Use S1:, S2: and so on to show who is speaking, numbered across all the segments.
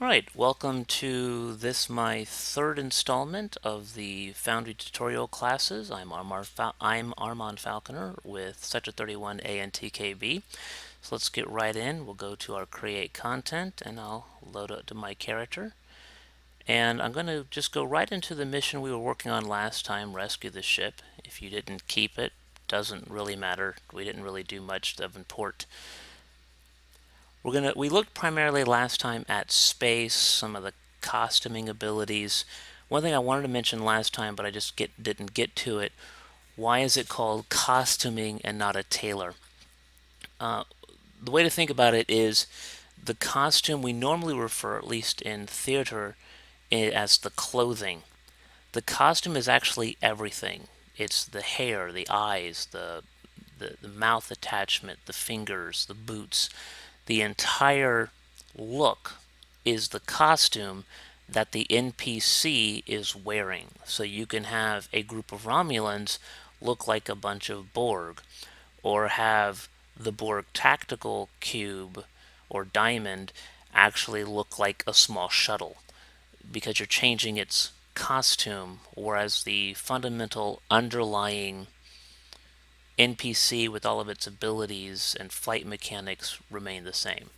S1: All right, welcome to my third installment of the Foundry tutorial classes. I'm Armand Falconer with Sector 31A and TKB. So let's get right in. We'll go to our create content and I'll load up to my character. And I'm going to just go right into the mission we were working on last time, rescue the ship. If you didn't keep it, doesn't really matter. We didn't really do much of import. We looked primarily last time at space, some of the costuming abilities. One thing I wanted to mention last time, but I just didn't get to it. Why is it called costuming and not a tailor? Uh, the way to think about it is the costume we normally refer, at least in theater, as the clothing. The costume is actually everything. It's the hair, the eyes, the mouth attachment, the fingers, the boots. The entire look is the costume that the NPC is wearing. So you can have a group of Romulans look like a bunch of Borg, or have the Borg tactical cube or diamond actually look like a small shuttle because you're changing its costume, whereas the fundamental underlying NPC with all of its abilities and flight mechanics remain the same.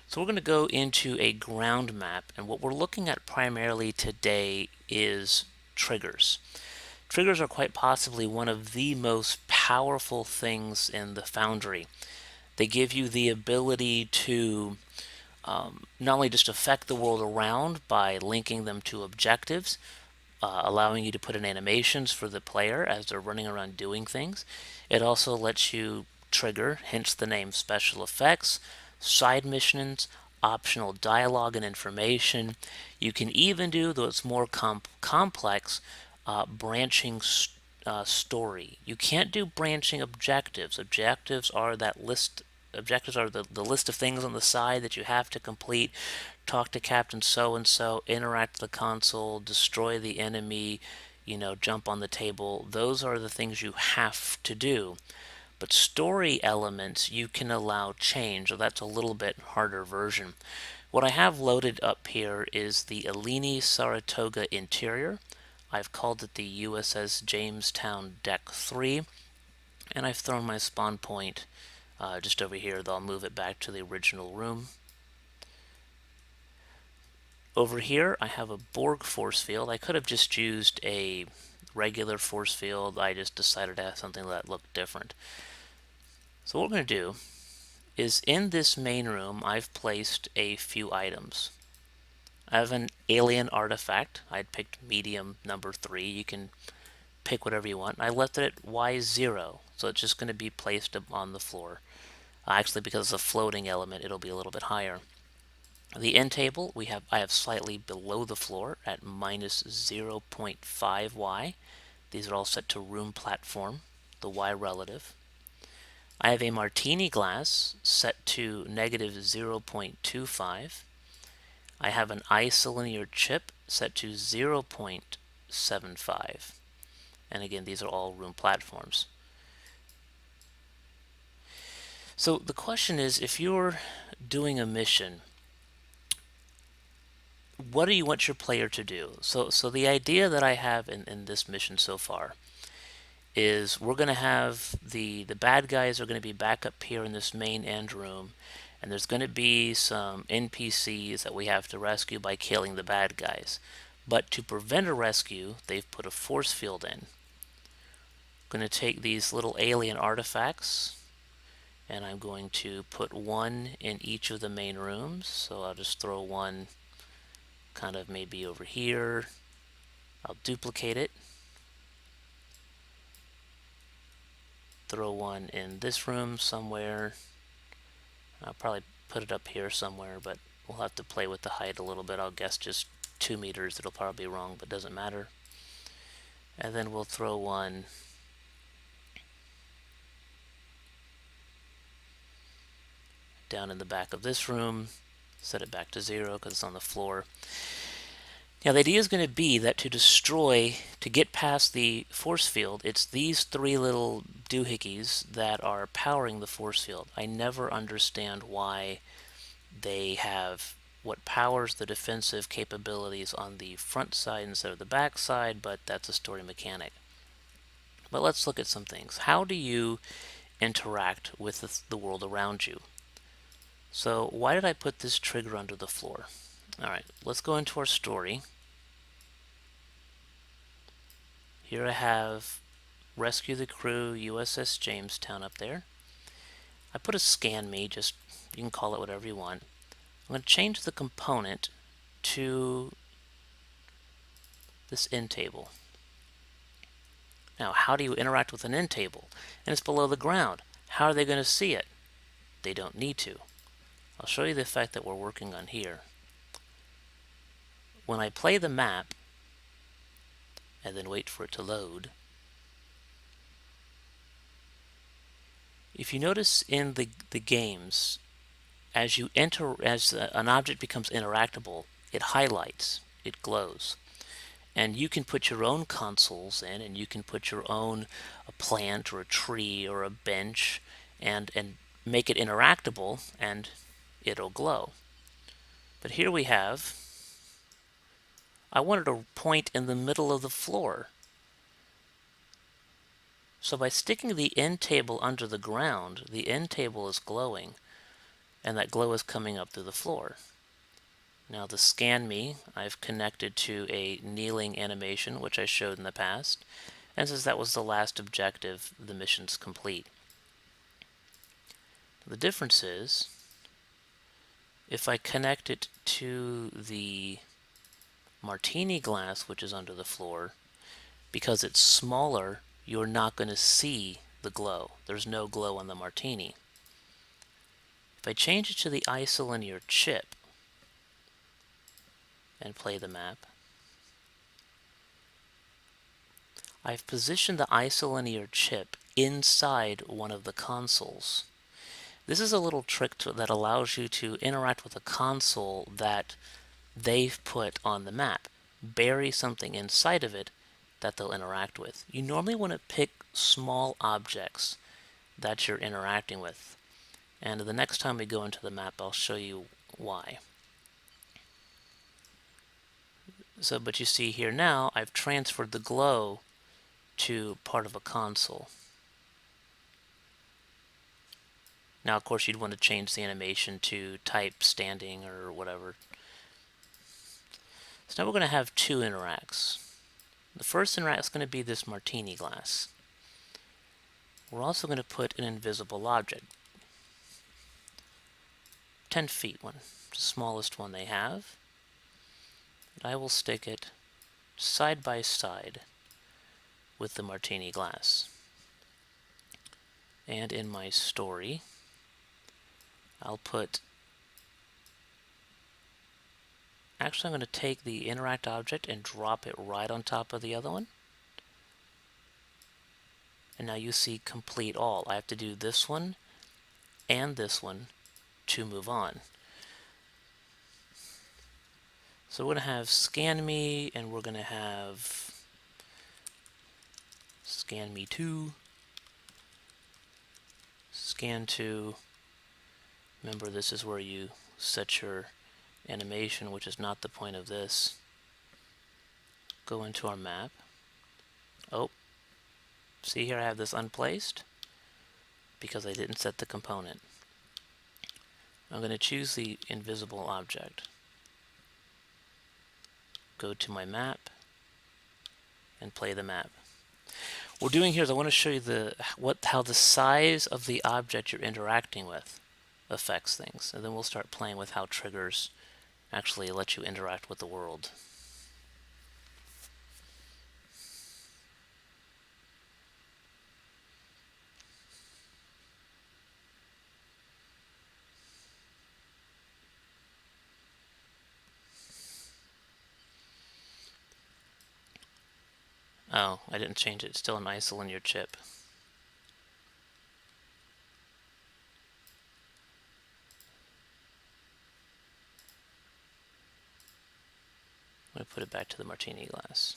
S1: So we're going to go into a ground map, and what we're looking at primarily today is triggers. Triggers are quite possibly one of the most powerful things in the Foundry. They give you the ability to not only just affect the world around by linking them to objectives, allowing you to put in animations for the player as they're running around doing things. It also lets you trigger, hence the name, special effects, side missions, optional dialogue and information. You can even do, though it's more complex, branching story. You can't do branching objectives. Objectives are the list of things on the side that you have to complete. Talk to Captain so and so, interact with the console, destroy the enemy, jump on the table. Those are the things you have to do. But story elements you can allow change, so that's a little bit harder version. What I have loaded up here is the Alini Saratoga interior. I've called it the USS Jamestown Deck 3, and I've thrown my spawn point just over here, though I'll move it back to the original room. Over here, I have a Borg force field. I could have just used a regular force field. I just decided to have something that looked different. So what we're going to do is in this main room, I've placed a few items. I have an alien artifact. I'd picked medium number 3. You can pick whatever you want. I left it at Y0, so it's just going to be placed on the floor. Actually, because it's a floating element, it'll be a little bit higher. The end table I have slightly below the floor at minus 0.5 Y. These are all set to room platform, the Y relative. I have a martini glass set to negative 0.25. I have an isolinear chip set to 0.75. And again, these are all room platforms. So the question is, if you're doing a mission, what do you want your player to do? So the idea that I have in this mission so far is we're going to have the bad guys are going to be back up here in this main end room, and there's going to be some NPCs that we have to rescue by killing the bad guys. But to prevent a rescue, they've put a force field in. I'm going to take these little alien artifacts, and I'm going to put one in each of the main rooms. So I'll just throw one kind of maybe over here. I'll duplicate it. Throw one in this room somewhere. I'll probably put it up here somewhere, but we'll have to play with the height a little bit. I'll guess just 2 meters. It'll probably be wrong, but doesn't matter. And then we'll throw one down in the back of this room. Set it back to 0 because it's on the floor. Now the idea is going to be that to get past the force field, it's these 3 little doohickeys that are powering the force field. I never understand why they have what powers the defensive capabilities on the front side instead of the back side, but that's a story mechanic. But let's look at some things. How do you interact with the world around you? So why did I put this trigger under the floor? Alright, let's go into our story. Here I have Rescue the Crew, USS Jamestown up there. I put a scan me, just you can call it whatever you want. I'm going to change the component to this end table. Now, how do you interact with an end table? And it's below the ground. How are they going to see it? They don't need to. I'll show you the effect that we're working on here. When I play the map, and then wait for it to load, if you notice in the games, as an object becomes interactable, it highlights, it glows. And you can put your own consoles in, and you can put your own a plant or a tree or a bench and make it interactable, and it'll glow. But here we have, I wanted a point in the middle of the floor. So by sticking the end table under the ground, the end table is glowing, and that glow is coming up through the floor. Now the scan me, I've connected to a kneeling animation, which I showed in the past, and since that was the last objective, the mission's complete. The difference is, if I connect it to the martini glass, which is under the floor, because it's smaller, you're not going to see the glow. There's no glow on the martini. If I change it to the isolinear chip and play the map, I've positioned the isolinear chip inside one of the consoles. This is a little trick that allows you to interact with a console that they've put on the map. Bury something inside of it that they'll interact with. You normally want to pick small objects that you're interacting with. And the next time we go into the map, I'll show you why. So, but you see here now, I've transferred the glow to part of a console. Now, of course, you'd want to change the animation to type standing or whatever. So now we're going to have two interacts. The first interact is going to be this martini glass. We're also going to put an invisible object. 10 feet one, the smallest one they have. And I will stick it side by side with the martini glass. And in my story, I'll put, actually I'm going to take the interact object and drop it right on top of the other one. And now you see complete all. I have to do this one and this one to move on. So we're going to have scan me, and we're going to have scan me 2, scan 2. Remember, this is where you set your animation, which is not the point of this. Go into our map. Oh, see here I have this unplaced because I didn't set the component. I'm going to choose the invisible object. Go to my map and play the map. What we're doing here is I want to show you how the size of the object you're interacting with affects things, and then we'll start playing with how triggers actually let you interact with the world. Oh, I didn't change it. It's still an isolinear chip. I'm going to put it back to the martini glass.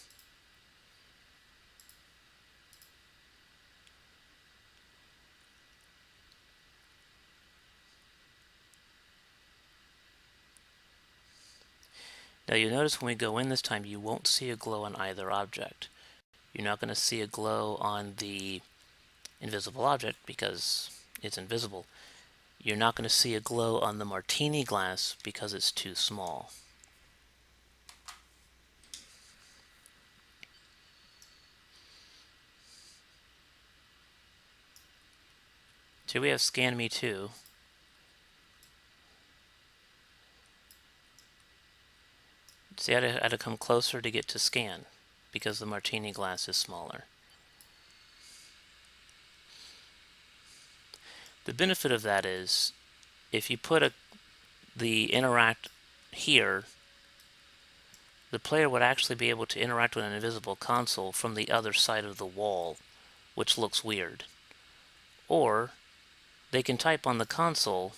S1: Now you'll notice when we go in this time, you won't see a glow on either object. You're not going to see a glow on the invisible object because it's invisible. You're not going to see a glow on the martini glass because it's too small. So we have Scan Me Too. See, I had to come closer to get to scan because the martini glass is smaller. The benefit of that is if you put the interact here, the player would actually be able to interact with an invisible console from the other side of the wall, which looks weird. Or they can type on the console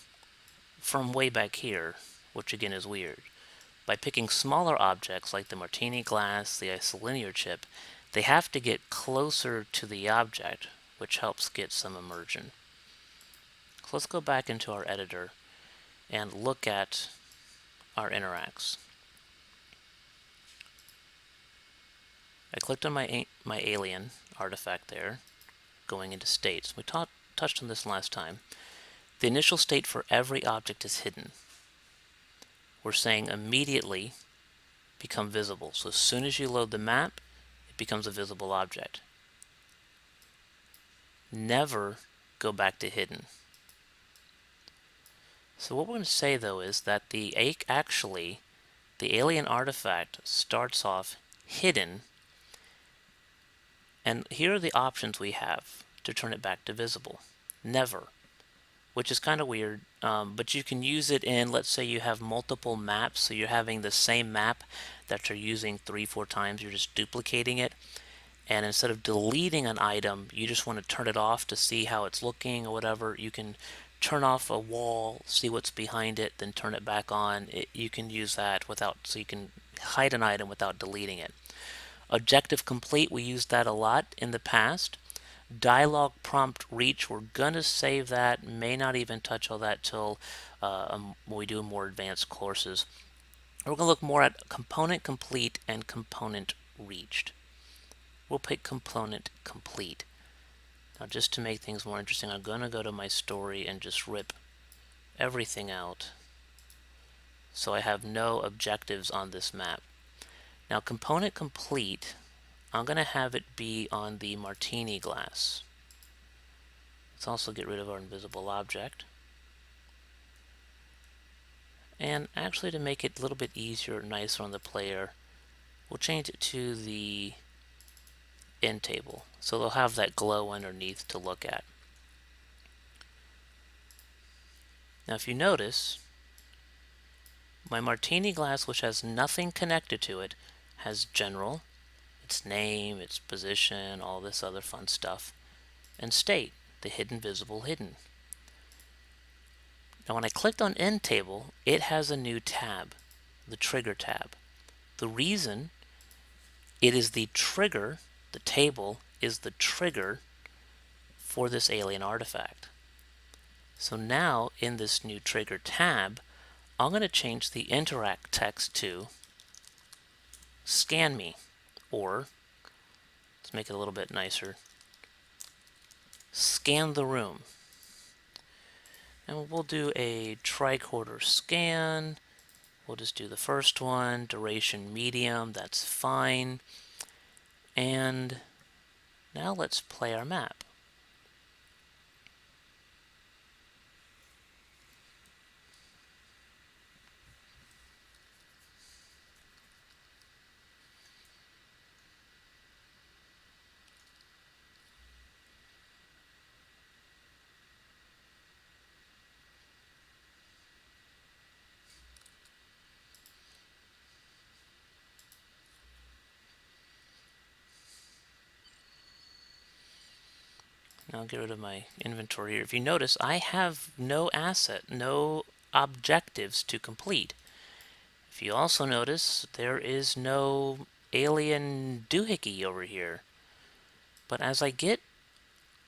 S1: from way back here, which again is weird. By picking smaller objects like the martini glass, the isolinear chip, they have to get closer to the object, which helps get some immersion. So let's go back into our editor and look at our interacts. I clicked on my alien artifact there, going into states. We touched on this last time. The initial state for every object is hidden. We're saying immediately become visible. So as soon as you load the map, it becomes a visible object. Never go back to hidden. So what we're going to say though is that the alien artifact starts off hidden, and here are the options we have to turn it back to visible. Never, which is kind of weird, but you can use it in, let's say you have multiple maps, so you're having the same map that you're using 3-4 times, you're just duplicating it, and instead of deleting an item, you just want to turn it off to see how it's looking or whatever. You can turn off a wall, see what's behind it, then turn it back on. You can use that so you can hide an item without deleting it. Objective complete, we used that a lot in the past. Dialog prompt reach, we're going to save that, may not even touch all that till when we do more advanced courses. We're going to look more at component complete and component reached. We'll pick component complete. Now just to make things more interesting, I'm going to go to my story and just rip everything out so I have no objectives on this map. Now component complete, I'm going to have it be on the martini glass. Let's also get rid of our invisible object. And actually, to make it a little bit easier, nicer on the player, we'll change it to the end table, so they'll have that glow underneath to look at. Now if you notice, my martini glass, which has nothing connected to it, has general, its name, its position, all this other fun stuff, and state, the hidden, visible, hidden. Now when I clicked on end table, it has a new tab, the trigger tab. The reason it is the trigger, the table is the trigger for this alien artifact. So now in this new trigger tab, I'm going to change the interact text to scan me, or let's make it a little bit nicer, scan the room. And we'll do a tricorder scan. We'll just do the first one, duration medium, that's fine. And now let's play our map. Now I'll get rid of my inventory here. If you notice, I have no asset, no objectives to complete. If you also notice, there is no alien doohickey over here. But as I get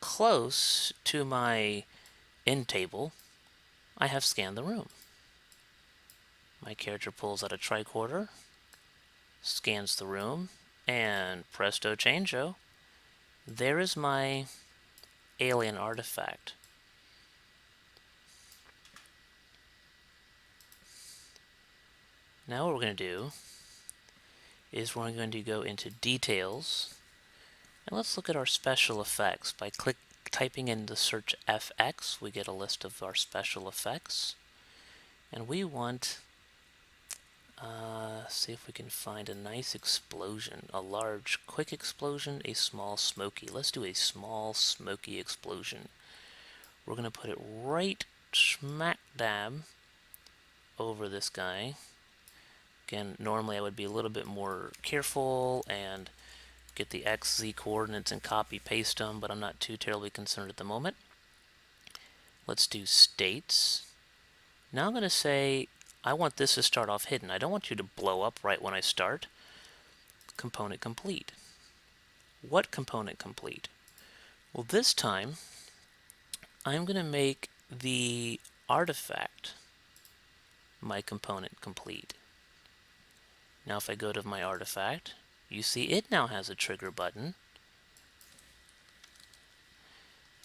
S1: close to my end table, I have scanned the room. My character pulls out a tricorder, scans the room, and presto changeo, there is my alien artifact. Now what we're going to do is we're going to go into details, and let's look at our special effects. By typing in the search FX, we get a list of our special effects, and we want see if we can find a nice explosion. A large, quick explosion, a small, smoky. Let's do a small, smoky explosion. We're going to put it right smack dab over this guy. Again, normally I would be a little bit more careful and get the XZ coordinates and copy paste them, but I'm not too terribly concerned at the moment. Let's do states. Now I'm going to say I want this to start off hidden. I don't want you to blow up right when I start. Component complete. What component complete? Well, this time I'm going to make the artifact my component complete. Now if I go to my artifact, you see it now has a trigger button.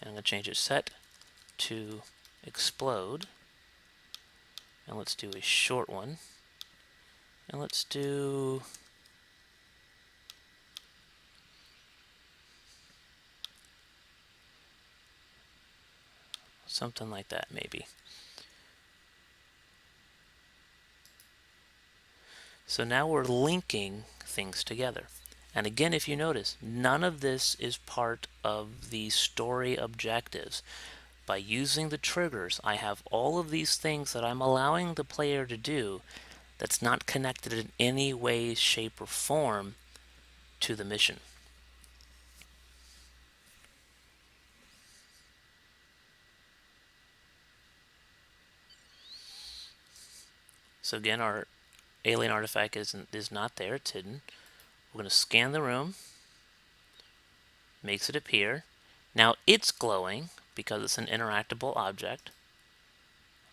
S1: And I'm going to change it set to explode. And let's do a short one. And let's do something like that, maybe. So now we're linking things together. And again, if you notice, none of this is part of the story objectives. By using the triggers, I have all of these things that I'm allowing the player to do that's not connected in any way, shape, or form to the mission. So again, our alien artifact is not there, it's hidden. We're going to scan the room, makes it appear. Now it's glowing because it's an interactable object.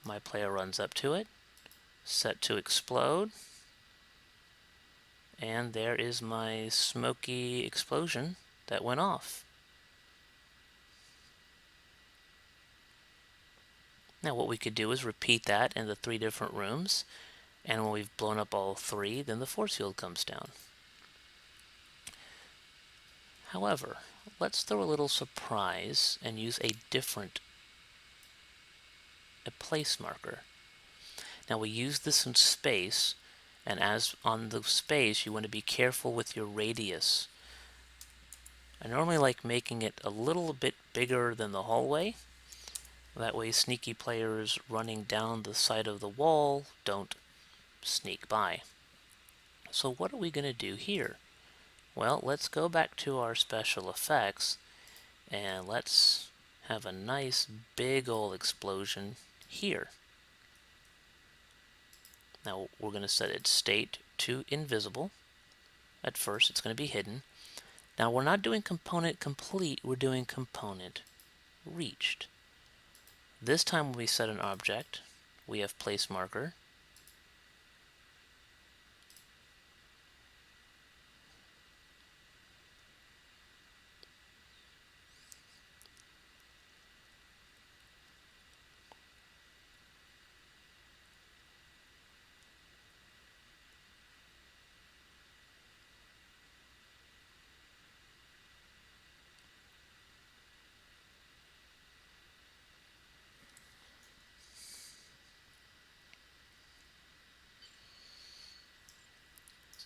S1: My player runs up to it, set to explode, and there is my smoky explosion that went off. Now what we could do is repeat that in the 3 different rooms, and when we've blown up all 3, then the force field comes down. However, let's throw a little surprise and use a place marker. Now we use this in space, and as on the space, you want to be careful with your radius. I normally like making it a little bit bigger than the hallway. That way sneaky players running down the side of the wall don't sneak by. So what are we going to do here? Well, let's go back to our special effects and let's have a nice big old explosion here. Now we're going to set its state to invisible. At first it's going to be hidden. Now we're not doing component complete, we're doing component reached. This time when we set an object, we have place marker.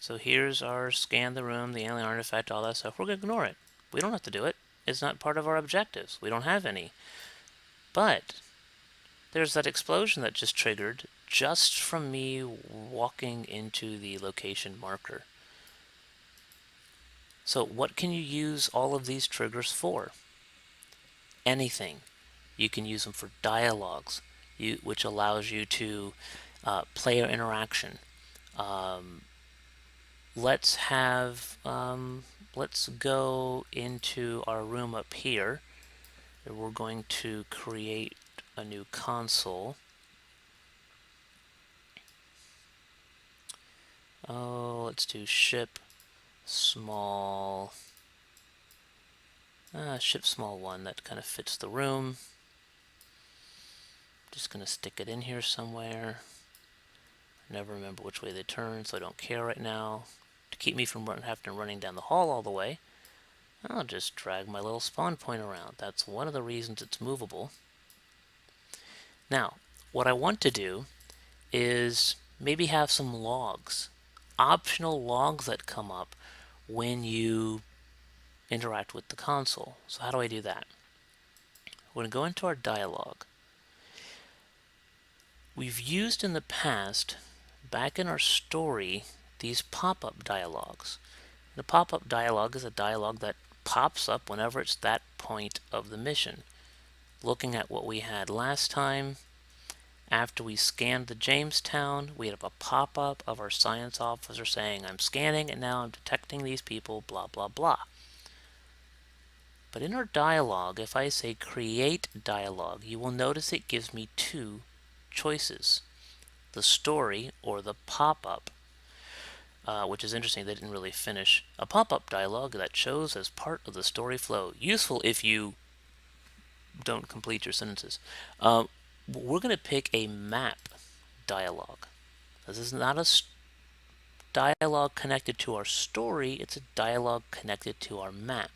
S1: So here's our scan the room, the alien artifact, all that stuff. We're going to ignore it. We don't have to do it. It's not part of our objectives. We don't have any. But there's that explosion that just triggered just from me walking into the location marker. So what can you use all of these triggers for? Anything. You can use them for dialogues, which allows you to player interaction. Let's go into our room up here. We're going to create a new console. Oh, let's do ship small. Ship small one, that kind of fits the room. Just going to stick it in here somewhere. Never remember which way they turn, so I don't care right now. To keep me from running down the hall all the way, I'll just drag my little spawn point around. That's one of the reasons it's movable. Now, what I want to do is maybe have some logs, optional logs that come up when you interact with the console. So how do I do that? We're going to go into our dialogue. We've used in the past, back in our story, these pop-up dialogues. The pop-up dialogue is a dialogue that pops up whenever it's that point of the mission. Looking at what we had last time, after we scanned the Jamestown, we have a pop-up of our science officer saying, I'm scanning and now I'm detecting these people, blah, blah, blah. But in our dialogue, if I say create dialogue, you will notice it gives me two choices, the story or the pop-up, which is interesting. They didn't really finish a pop-up dialogue that shows as part of the story flow. Useful if you don't complete your sentences. We're going to pick a map dialogue. This is not a dialogue connected to our story, it's a dialogue connected to our map.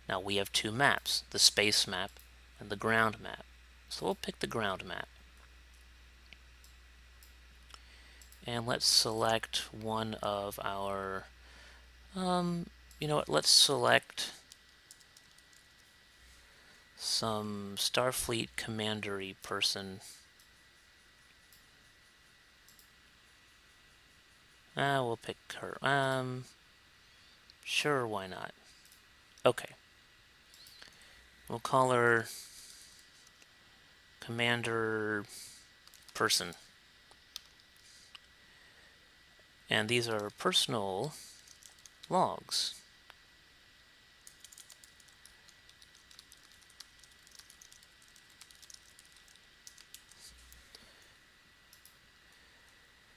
S1: Now we have two maps, the space map and the ground map. So we'll pick the ground map. And let's select one of our, you know what, let's select some Starfleet commandery person. We'll pick her. Sure, why not? Okay. We'll call her Commander Person. And these are personal logs.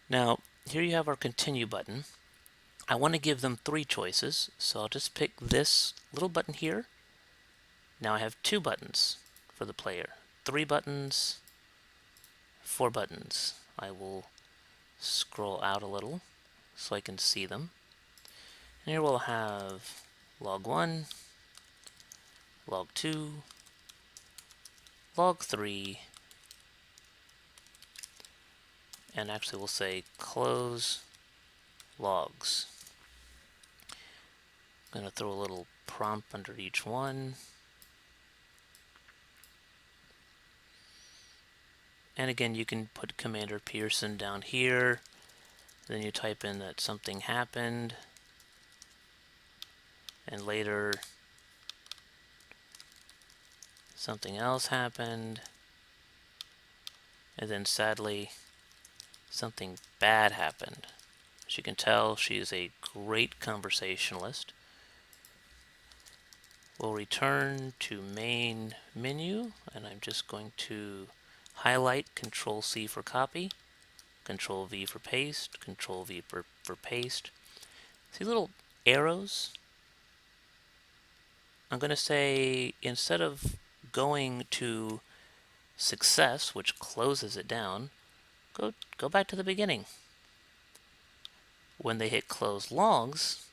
S1: Now, here you have our continue button. I want to give them three choices, so I'll just pick this little button here. Now I have two buttons for the player. 3 buttons, 4 buttons. I will scroll out a little so I can see them. And here we'll have log 1, log 2, log 3, and actually we'll say close logs. I'm going to throw a little prompt under each one. And again, you can put Commander Pearson down here. Then you type in that something happened. And later, something else happened. And then sadly, something bad happened. As you can tell, she is a great conversationalist. We'll return to main menu, and I'm just going to highlight Control-C for copy, Control-V for paste, Control-V for paste. See little arrows? I'm going to say, instead of going to success, which closes it down, go back to the beginning. When they hit close logs,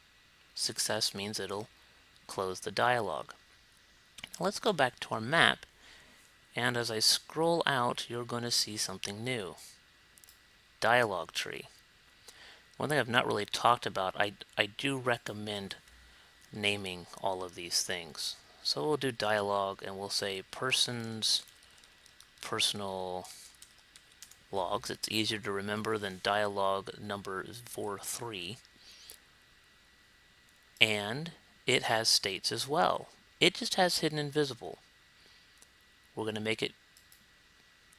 S1: success means it'll close the dialogue. Now let's go back to our map, and as I scroll out, you're going to see something new. Dialogue tree. One thing I've not really talked about, I do recommend naming all of these things. So we'll do dialogue, and we'll say person's personal logs. It's easier to remember than dialogue number 43. And it has states as well. It just has hidden invisible. We're going to make it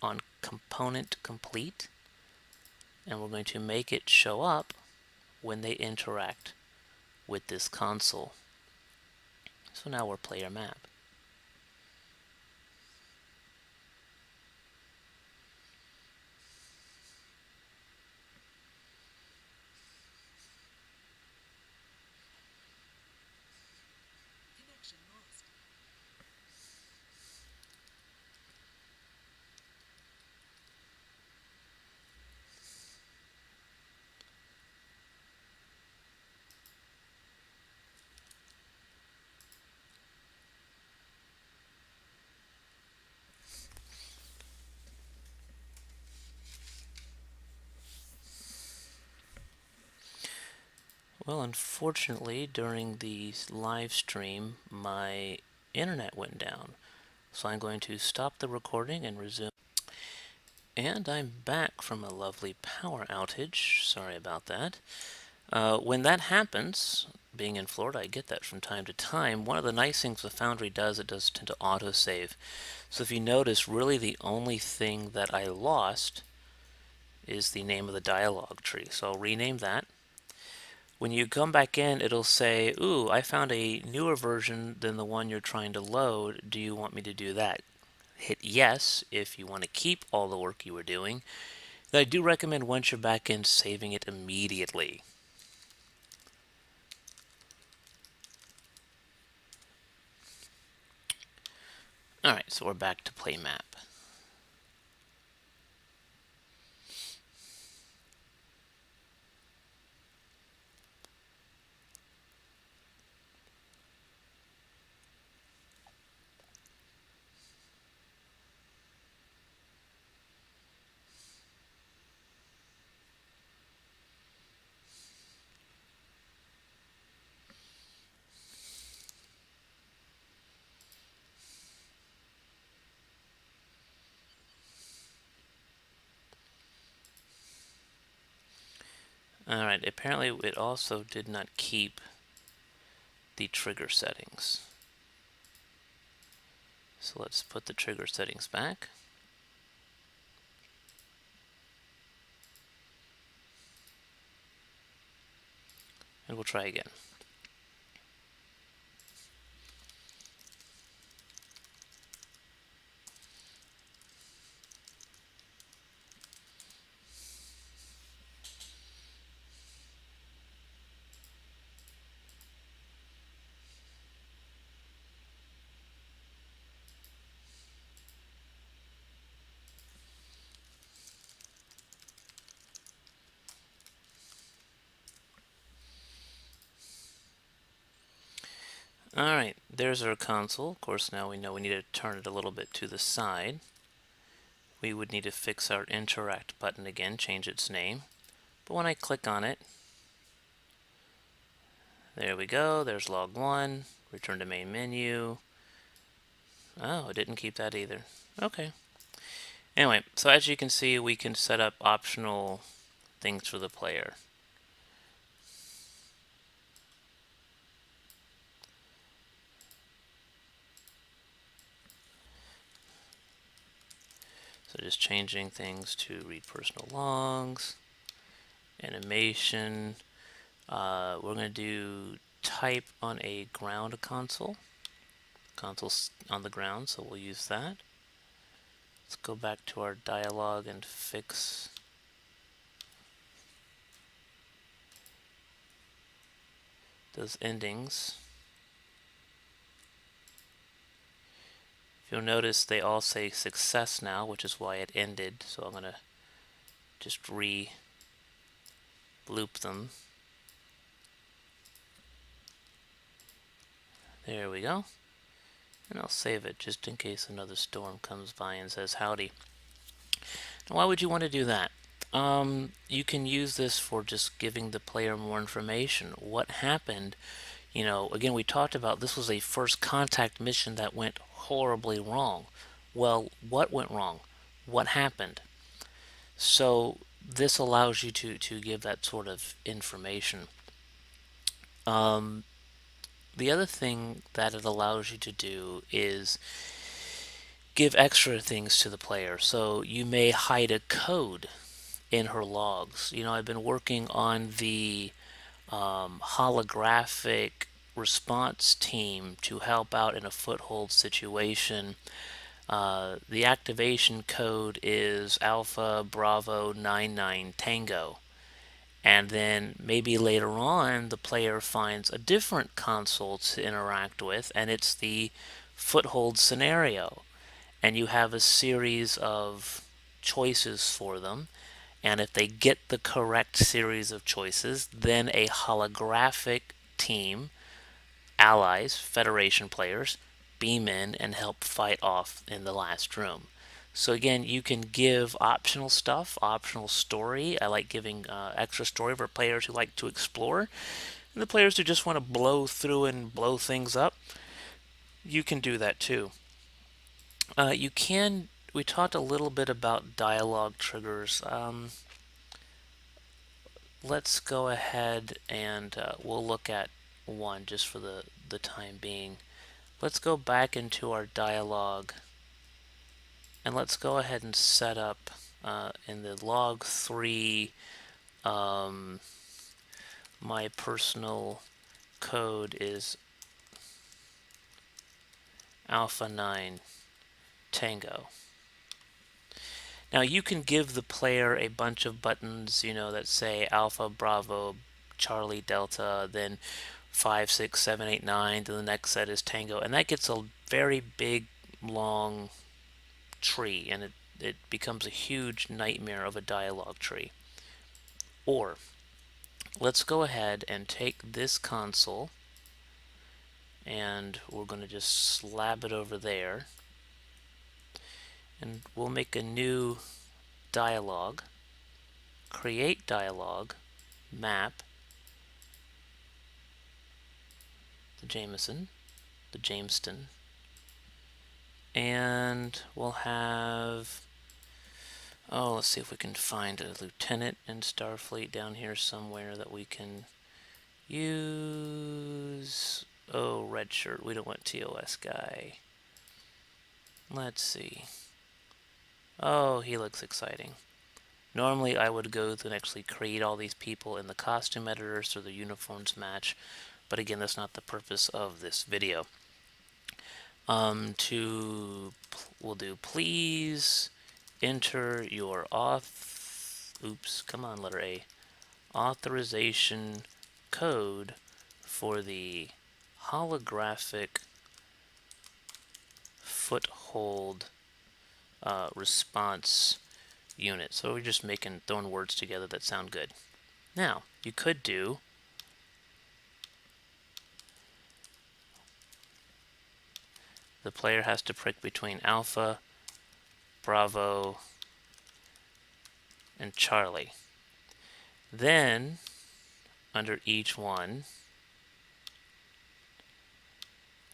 S1: on component complete, and we're going to make it show up when they interact with this console. So now we're player map. Well, unfortunately, during the live stream, my internet went down. So I'm going to stop the recording and resume. And I'm back from a lovely power outage. Sorry about that. When that happens, being in Florida, I get that from time to time. One of the nice things the Foundry does, it does tend to autosave. So if you notice, really the only thing that I lost is the name of the dialog tree. So I'll rename that. When you come back in, it'll say, ooh, I found a newer version than the one you're trying to load. Do you want me to do that? Hit yes if you want to keep all the work you were doing. I do recommend once you're back in, saving it immediately. Alright, so we're back to play map. Alright, apparently it also did not keep the trigger settings. So let's put the trigger settings back. And we'll try again. Alright, there's our console. Of course, now we know we need to turn it a little bit to the side. We would need to fix our interact button again, change its name. But when I click on it, there we go, there's log 1, return to main menu. Oh, it didn't keep that either. Okay. Anyway, so as you can see, we can set up optional things for the player. So just changing things to read personal logs, animation. We're going to do type on a ground console. Console's on the ground, so we'll use that. Let's go back to our dialog and fix those endings. If you'll notice, they all say success now, which is why it ended. So I'm going to just re-loop them. There we go. And I'll save it just in case another storm comes by and says howdy. Now, why would you want to do that? You can use this for just giving the player more information. What happened? You know, again, we talked about this was a first contact mission that went horribly wrong. Well, what went wrong? What happened? So this allows you to give that sort of information. The other thing that it allows you to do is give extra things to the player. So you may hide a code in her logs. You know, I've been working on the holographic response team to help out in a foothold situation. The activation code is Alpha Bravo 99 Tango. And then maybe later on the player finds a different console to interact with, and it's the foothold scenario. And you have a series of choices for them. And if they get the correct series of choices, then a holographic team, allies, Federation players, beam in and help fight off in the last room. So again, you can give optional stuff, optional story. I like giving extra story for players who like to explore. And the players who just want to blow through and blow things up, you can do that too. You can. We talked a little bit about dialogue triggers. Let's go ahead and we'll look at one just for the time being. Let's go back into our dialogue and let's go ahead and set up in the log 3 my personal code is Alpha 9 Tango. Now you can give the player a bunch of buttons, that say Alpha, Bravo, Charlie, Delta, then 5, 6, 7, 8, 9, then the next set is Tango, and that gets a very big, long tree, and it becomes a huge nightmare of a dialogue tree. Or, let's go ahead and take this console, and we're going to just slab it over there, and we'll make a new dialogue, create dialogue, map, the Jameston, and we'll have, let's see if we can find a lieutenant in Starfleet down here somewhere that we can use. Oh, red shirt, we don't want TOS guy. Let's see. Oh, he looks exciting. Normally I would go and actually create all these people in the costume editor so the uniforms match, but again, that's not the purpose of this video. We'll do please enter your letter A, authorization code for the holographic foothold response unit. So we're just throwing words together that sound good. Now, you could do the player has to pick between Alpha, Bravo, and Charlie. Then, under each one,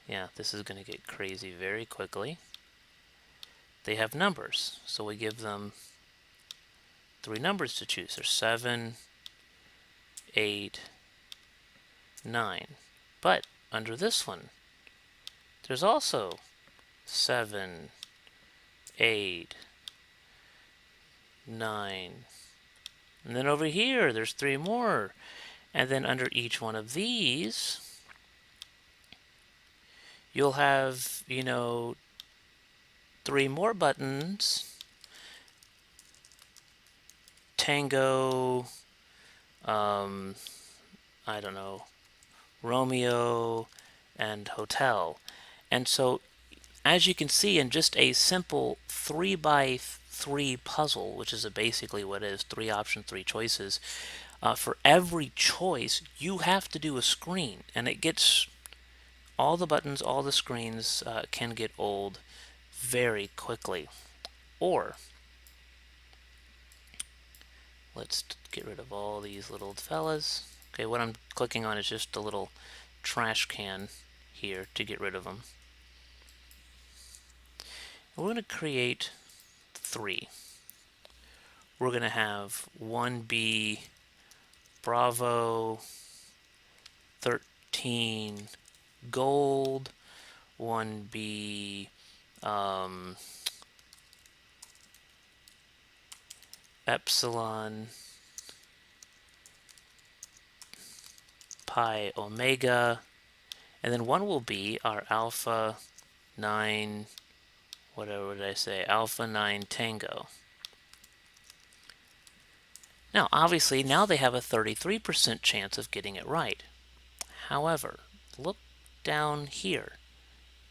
S1: yeah, this is going to get crazy very quickly. They have numbers, so we give them 3 numbers to choose. There's 7, 8, 9. But under this one, there's also 7, 8, 9. And then over here, there's 3 more. And then under each one of these, you'll have, 3 more buttons. Tango, I don't know, Romeo, and Hotel. And so, as you can see, in just a simple 3x3 puzzle, which is basically what it is, 3 options, 3 choices, for every choice, you have to do a screen. And it gets, all the buttons, all the screens can get old very quickly. Or, let's get rid of all these little fellas. Okay, what I'm clicking on is just a little trash can here to get rid of them. We're going to create 3. We're going to have 1B Bravo 13 Gold, 1B Epsilon Pi Omega, and then 1 will be our Alpha 9, whatever did I say, Alpha 9 Tango. Now, obviously, now they have a 33% chance of getting it right. However, look down here.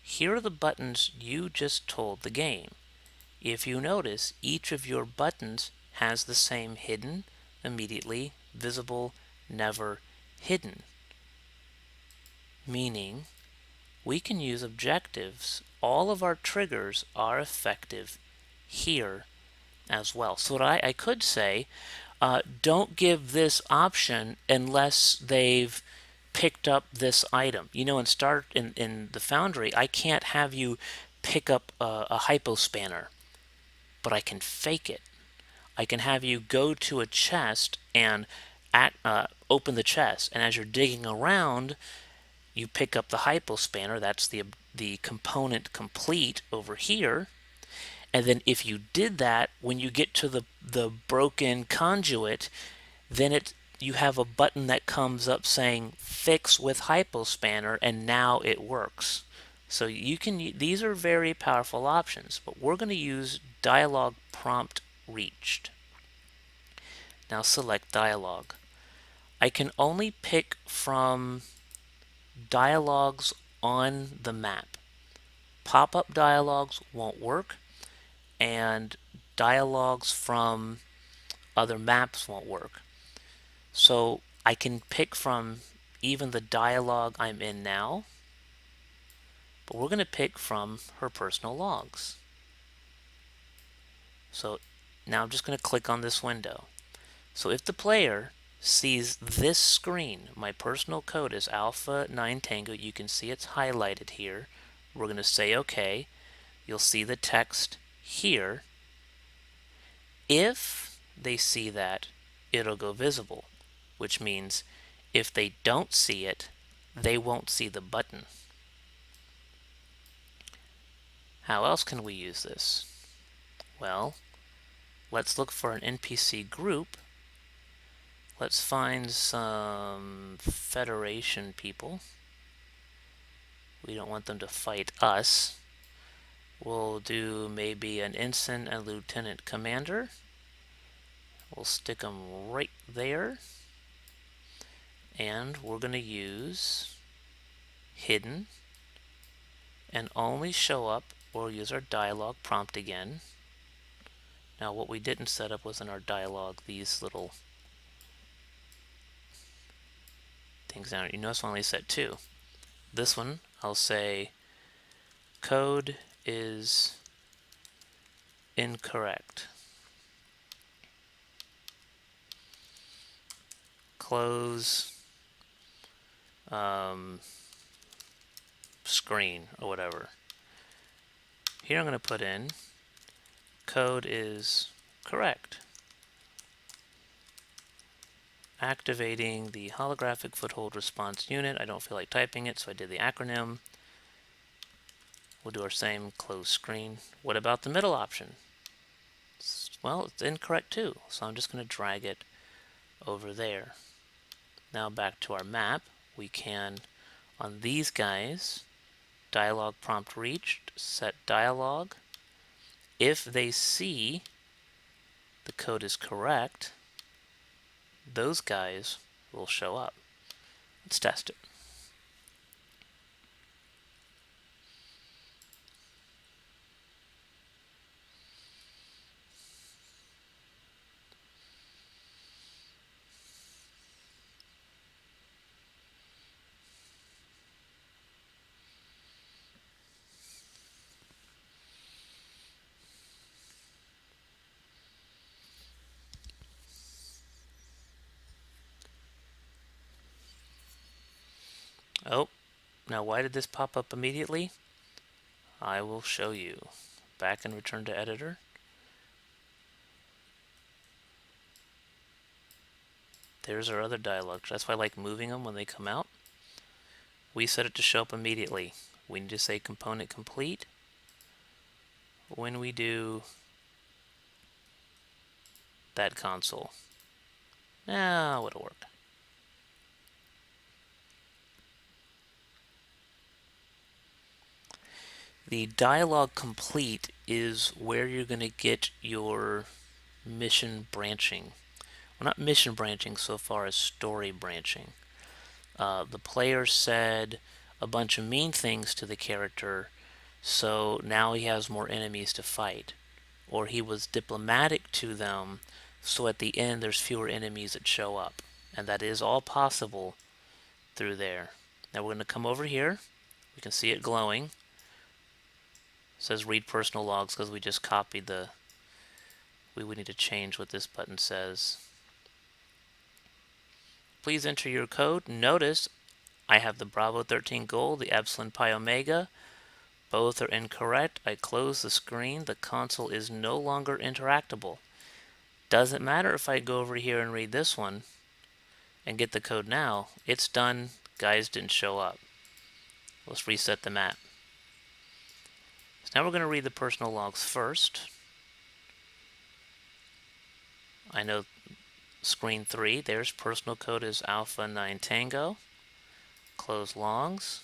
S1: Here are the buttons you just told the game. If you notice, each of your buttons has the same hidden, immediately, visible, never, hidden. Meaning, we can use objectives. All of our triggers are effective here as well. So what I could say, don't give this option unless they've picked up this item. You know, in the Foundry, I can't have you pick up a hypospanner, but I can fake it. I can have you go to a chest and open the chest, and as you're digging around, you pick up the hypospanner. That's the component complete over here. And then if you did that, when you get to the broken conduit, then you have a button that comes up saying fix with hypospanner, and now it works. So these are very powerful options, but we're going to use dialog prompt reached. Now select dialog. I can only pick from dialogues on the map. Pop-up dialogues won't work, and dialogues from other maps won't work. So I can pick from even the dialogue I'm in now, but we're going to pick from her personal logs. So now I'm just going to click on this window. So if the player sees this screen, my personal code is Alpha 9 Tango, you can see it's highlighted here. We're going to say OK. You'll see the text here. If they see that, it'll go visible, which means if they don't see it, they won't see the button. How else can we use this? Well, let's look for an NPC group. Let's find some Federation people. We don't want them to fight us. We'll do maybe an ensign and lieutenant commander. We'll stick them right there. And we're going to use hidden and only show up. We'll use our dialog prompt again. Now what we didn't set up was in our dialog these little things down. You notice I only set 2. This one I'll say code is incorrect. Close screen or whatever. Here I'm going to put in code is correct. Activating the holographic foothold response unit. I don't feel like typing it, so I did the acronym. We'll do our same close screen. What about the middle option? Well, it's incorrect too, so I'm just going to drag it over there. Now back to our map. We can, on these guys, dialog prompt reached, set dialog. If they see the code is correct, those guys will show up. Let's test it. Oh, now why did this pop up immediately? I will show you. Back and return to editor. There's our other dialog. That's why I like moving them when they come out. We set it to show up immediately. We need to say component complete when we do that console. Now it'll work. The dialog complete is where you're going to get your mission branching. Well, not mission branching so far as story branching. The player said a bunch of mean things to the character, so now he has more enemies to fight. Or he was diplomatic to them, so at the end there's fewer enemies that show up. And that is all possible through there. Now we're going to come over here. We can see it glowing. It says read personal logs because we just copied the... We would need to change what this button says. Please enter your code. Notice I have the Bravo 13 Gold, the Epsilon Pi Omega. Both are incorrect. I close the screen. The console is no longer interactable. Doesn't matter if I go over here and read this one and get the code now. It's done. Guys didn't show up. Let's reset the map. So now we're going to read the personal logs first. I know screen 3, there's personal code is Alpha 9 Tango. Close logs.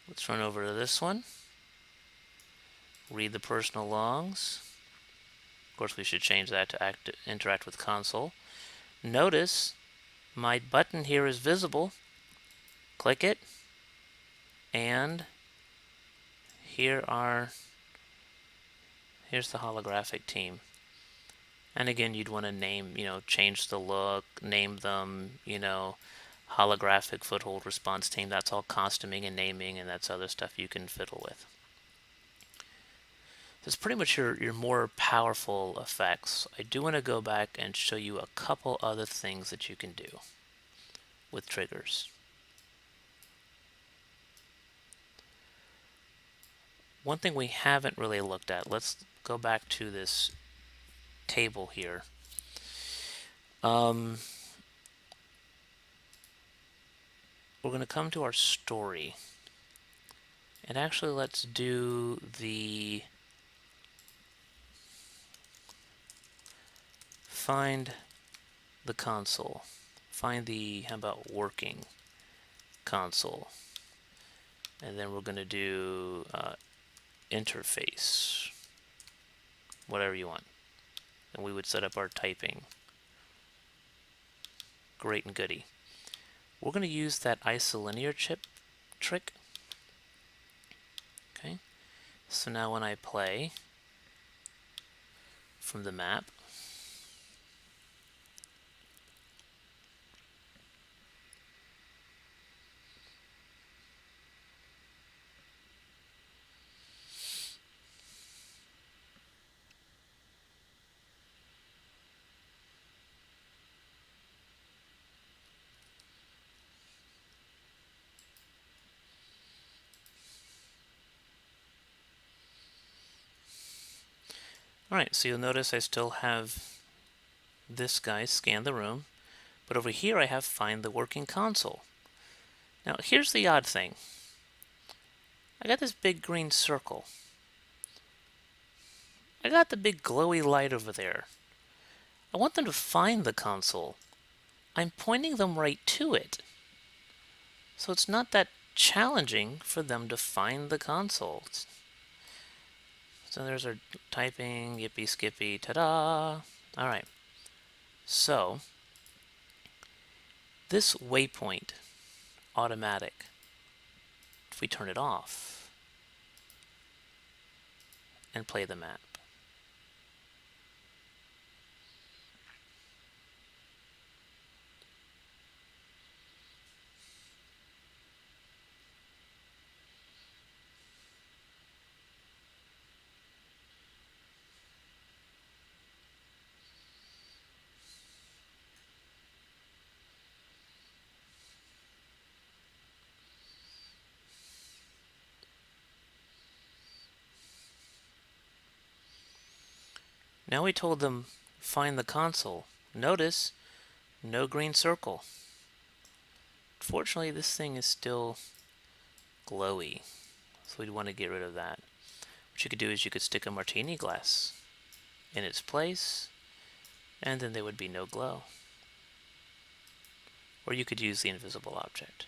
S1: Let's run over to this one. Read the personal logs. Of course, we should change that to interact with console. Notice my button here is visible. Click it, and here's the holographic team. And again, you'd want to name, change the look, name them, holographic foothold response team. That's all costuming and naming, and that's other stuff you can fiddle with. That's pretty much your more powerful effects. I do want to go back and show you a couple other things that you can do with triggers. One thing we haven't really looked at, let's go back to this table here. We're going to come to our story. And actually, let's do the find the console. Find the, how about working console? And then we're going to do interface, whatever you want. And we would set up our typing. Great and goody. We're going to use that isolinear chip trick. Okay. So now when I play from the map, alright, so you'll notice I still have this guy scan the room, but over here I have find the working console. Now here's the odd thing. I got this big green circle. I got the big glowy light over there. I want them to find the console. I'm pointing them right to it. So it's not that challenging for them to find the console. So there's our typing, yippee skippy, ta-da! Alright, so this waypoint, automatic, if we turn it off and play the map, now we told them find the console. Notice no green circle. Fortunately, this thing is still glowy, so we'd want to get rid of that. What you could do is you could stick a martini glass in its place, and then there would be no glow. Or you could use the invisible object.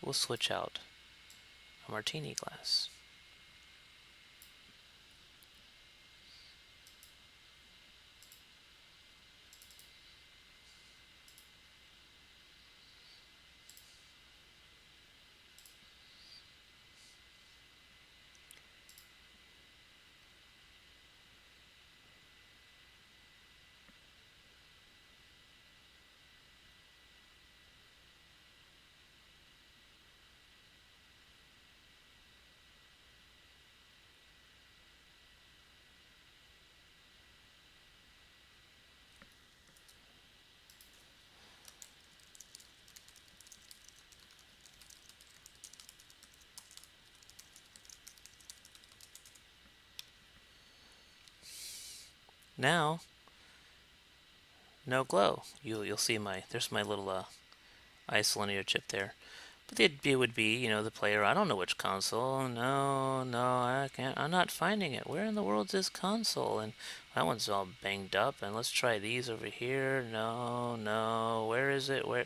S1: We'll switch out a martini glass. Now, no glow. You'll see there's my little isolinear chip there. But the idea would be, the player, I don't know which console. No, I can't. I'm not finding it. Where in the world is this console? And that one's all banged up. And let's try these over here. No. Where is it? Where?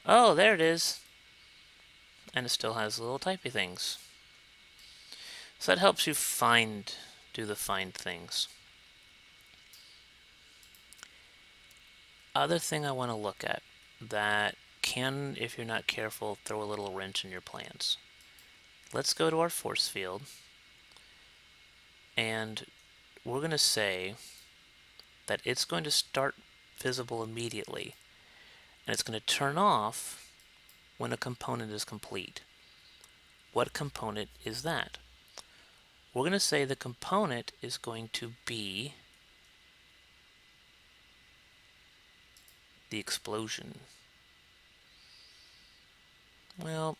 S1: Oh, there it is. And it still has little typey things. So that helps you do the find things. Other thing I want to look at that can, if you're not careful, throw a little wrench in your plans. Let's go to our force field, and we're going to say that it's going to start visible immediately, and it's going to turn off when a component is complete. What component is that? We're going to say the component is going to be the explosion. Well,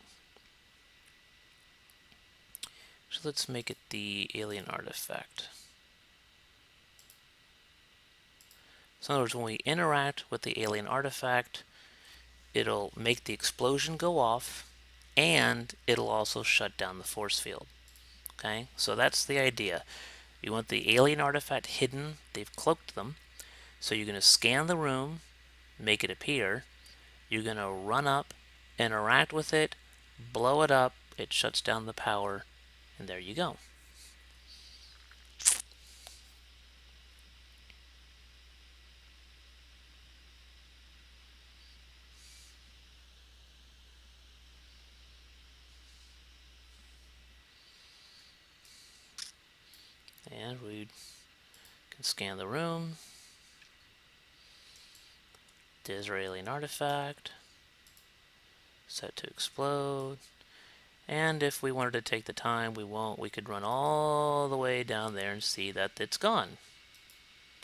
S1: so let's make it the alien artifact. So in other words, when we interact with the alien artifact, it'll make the explosion go off, and it'll also shut down the force field. Okay, so that's the idea. You want the alien artifact hidden. They've cloaked them. So you're going to scan the room, make it appear. You're going to run up, interact with it, blow it up. It shuts down the power, and there you go. And we can scan the room. There's our alien artifact. Set to explode. And if we wanted to take the time, we could run all the way down there and see that it's gone.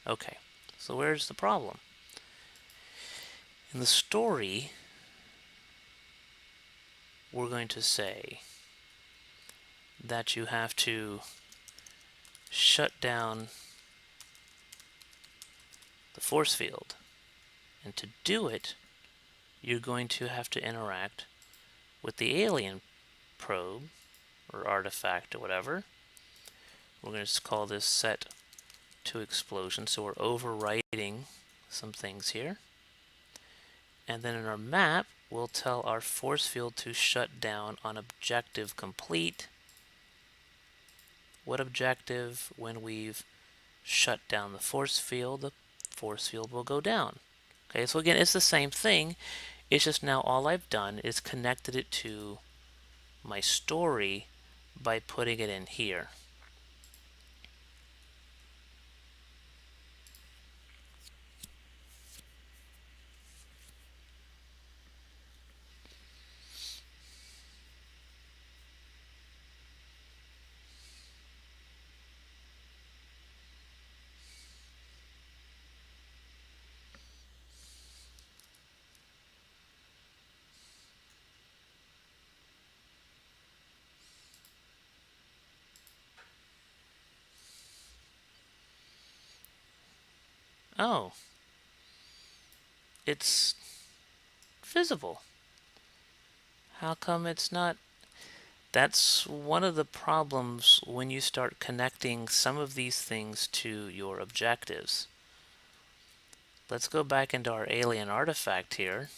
S1: Okay, so where's the problem? In the story, we're going to say that you have to shut down the force field. And to do it, you're going to have to interact with the alien probe or artifact or whatever. We're going to call this set to explosion, so we're overwriting some things here. And then in our map, we'll tell our force field to shut down on objective complete. What objective? When we've shut down the force field will go down. Okay, so again, it's the same thing. It's just now all I've done is connected it to my story by putting it in here. Oh, it's visible. How come it's not? That's one of the problems when you start connecting some of these things to your objectives. Let's go back into our alien artifact here.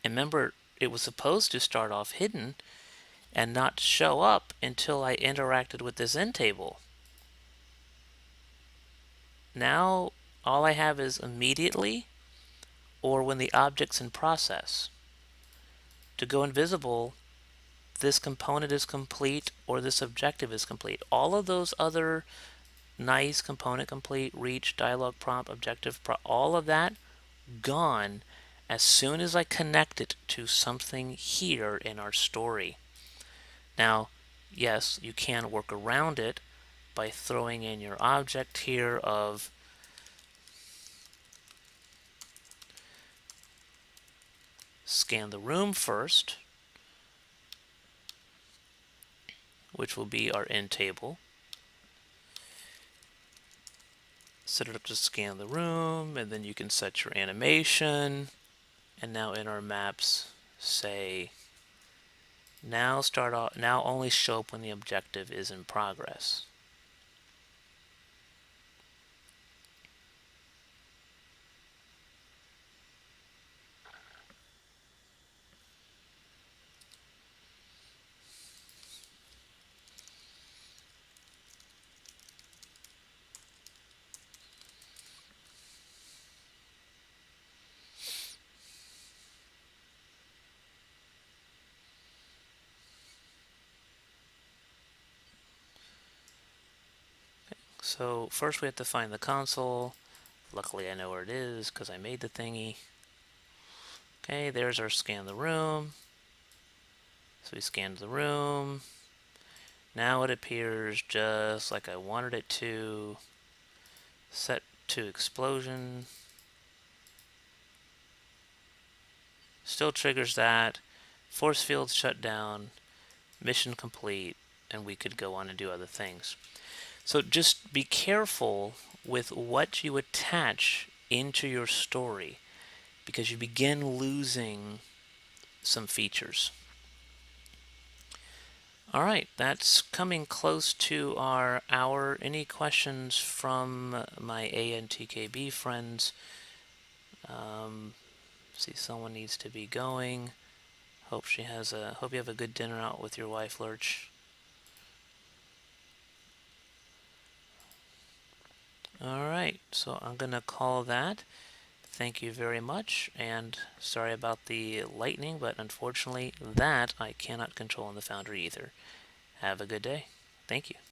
S1: And remember, it was supposed to start off hidden and not show up until I interacted with this end table. Now, all I have is immediately or when the object's in process. To go invisible, this component is complete or this objective is complete. All of those other nice component complete, reach, dialog prompt, objective prompt, all of that gone as soon as I connect it to something here in our story. Now, yes, you can work around it by throwing in your object here of scan the room first, which will be our end table. set it up to scan the room, and then you can set your animation. And now in our maps, say now start off, now only show up when the objective is in progress. So first we have to find the console. Luckily I know where it is because I made the thingy. Okay, there's our scan the room. So we scanned the room. Now it appears just like I wanted it to. Set to explosion. Still triggers that. Force field shut down. Mission complete. And we could go on and do other things. So just be careful with what you attach into your story because you begin losing some features. All right, that's coming close to our hour. Any questions from my ANTKB friends? See, someone needs to be going. Hope you have a good dinner out with your wife, Lurch. All right, so I'm gonna call that. Thank you very much, and sorry about the lightning, but unfortunately that I cannot control in the Foundry either. Have a good day. Thank you.